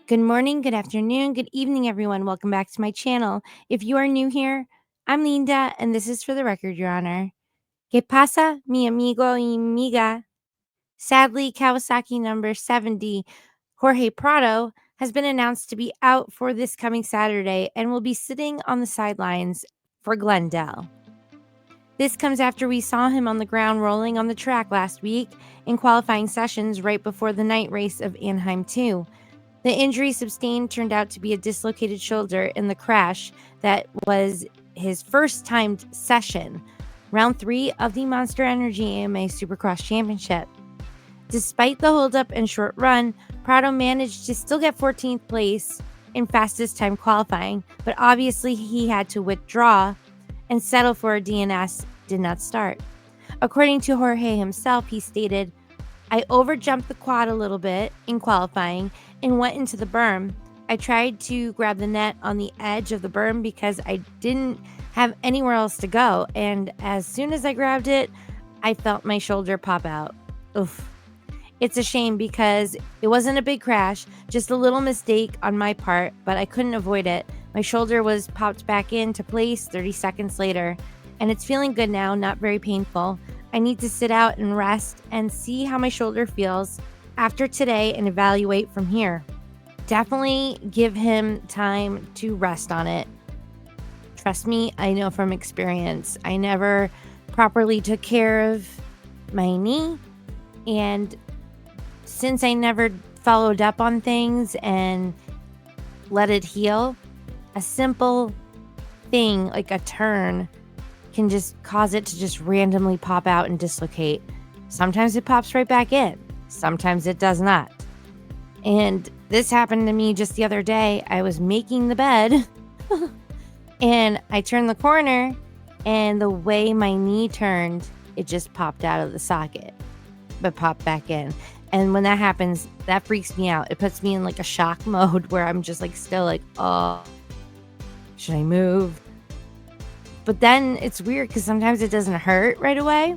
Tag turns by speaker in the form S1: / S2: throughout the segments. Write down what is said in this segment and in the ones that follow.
S1: Good morning, good afternoon, good evening, everyone. Welcome back to my channel. If you are new here, I'm Leenda, and this is for the record, Your Honor. ¿Qué pasa, mi amigo y amiga? Sadly, Kawasaki number 70, Jorge Prado, has been announced to be out for this coming Saturday and will be sitting on the sidelines for Glendale. This comes after we saw him on the ground rolling on the track last week in qualifying sessions right before the night race of Anaheim 2. The injury sustained turned out to be a dislocated shoulder in the crash that was his first timed session, round 3 of the Monster Energy AMA Supercross Championship. Despite the holdup and short run, Prado managed to still get 14th place in fastest time qualifying, but obviously he had to withdraw and settle for a DNS did not start. According to Jorge himself, he stated, "I overjumped the quad a little bit in qualifying and went into the berm. I tried to grab the net on the edge of the berm because I didn't have anywhere else to go, and as soon as I grabbed it, I felt my shoulder pop out. Oof. It's a shame because it wasn't a big crash, just a little mistake on my part, but I couldn't avoid it. My shoulder was popped back into place 30 seconds later, and it's feeling good now, not very painful. I need to sit out and rest and see how my shoulder feels after today and evaluate from here. Definitely give him time to rest on it. Trust me, I know from experience. I never properly took care of my knee, and since I never followed up on things and let it heal, a simple thing like a turn can just cause it to just randomly pop out and dislocate. Sometimes it pops right back in. Sometimes it does not. And this happened to me just the other day. I was making the bed and I turned the corner, and the way my knee turned, it just popped out of the socket, but popped back in. And when that happens, that freaks me out. It puts me in like a shock mode where I'm just like still like, oh, should I move? But then it's weird because sometimes it doesn't hurt right away.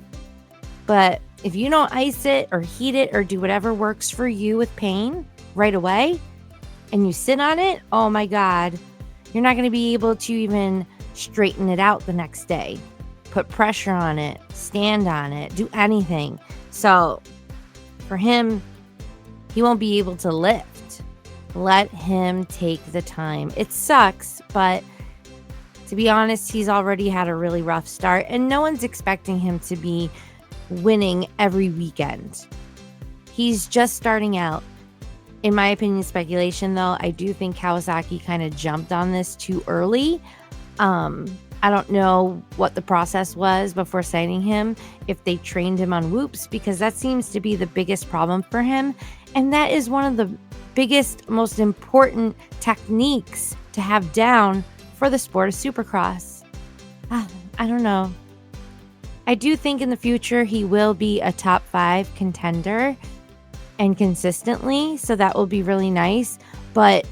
S1: But if you don't ice it or heat it or do whatever works for you with pain right away, and you sit on it, oh my God, you're not going to be able to even straighten it out the next day. Put pressure on it, stand on it, do anything. So for him, he won't be able to lift. Let him take the time. It sucks, but to be honest, he's already had a really rough start, and no one's expecting him to be winning every weekend. He's just starting out. In my opinion, speculation though, I do think Kawasaki kind of jumped on this too early. I don't know what the process was before signing him, if they trained him on whoops, because that seems to be the biggest problem for him. And that is one of the biggest, most important techniques to have down for the sport of Supercross. I don't know. I do think in the future he will be a top 5 contender and consistently, so that will be really nice. But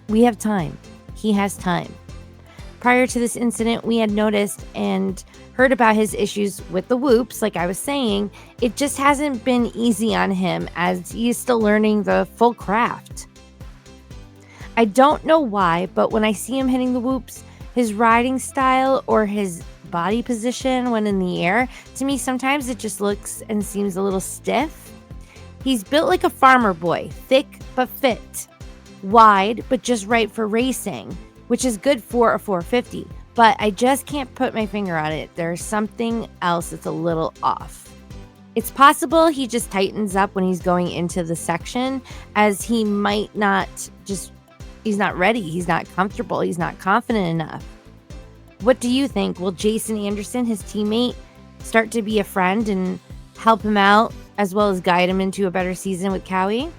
S1: we have time. He has time. Prior to this incident, we had noticed and heard about his issues with the whoops. Like I was saying, it just hasn't been easy on him as he is still learning the full craft. I don't know why, but when I see him hitting the whoops, his riding style or his body position when in the air, to me sometimes it just looks and seems a little stiff. He's built like a farmer boy, thick but fit, wide but just right for racing, which is good for a 450, but I just can't put my finger on it. There's something else that's a little off. It's possible he just tightens up when he's going into the section, as he might not just, he's not ready, he's not comfortable, he's not confident enough. What do you think? Will Jason Anderson, his teammate, start to be a friend and help him out as well as guide him into a better season with Cowie?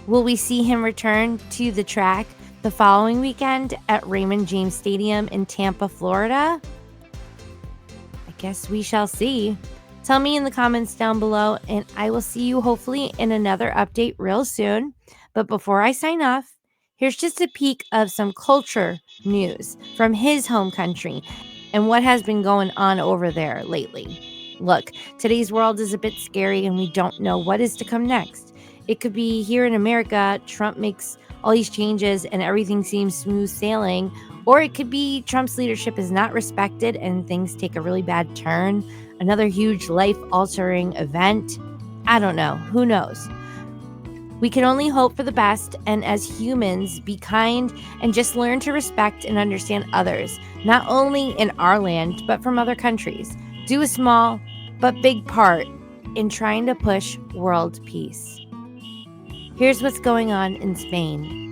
S1: Will we see him return to the track the following weekend at Raymond James Stadium in Tampa, Florida? I guess we shall see. Tell me in the comments down below, and I will see you hopefully in another update real soon. But before I sign off, here's just a peek of some culture news from his home country and what has been going on over there lately. Look, today's world is a bit scary and we don't know what is to come next. It could be here in America, Trump makes all these changes and everything seems smooth sailing. Or it could be Trump's leadership is not respected and things take a really bad turn. Another huge life-altering event. I don't know. Who knows? We can only hope for the best, and as humans, be kind and just learn to respect and understand others, not only in our land, but from other countries. Do a small but big part in trying to push world peace. Here's what's going on in Spain.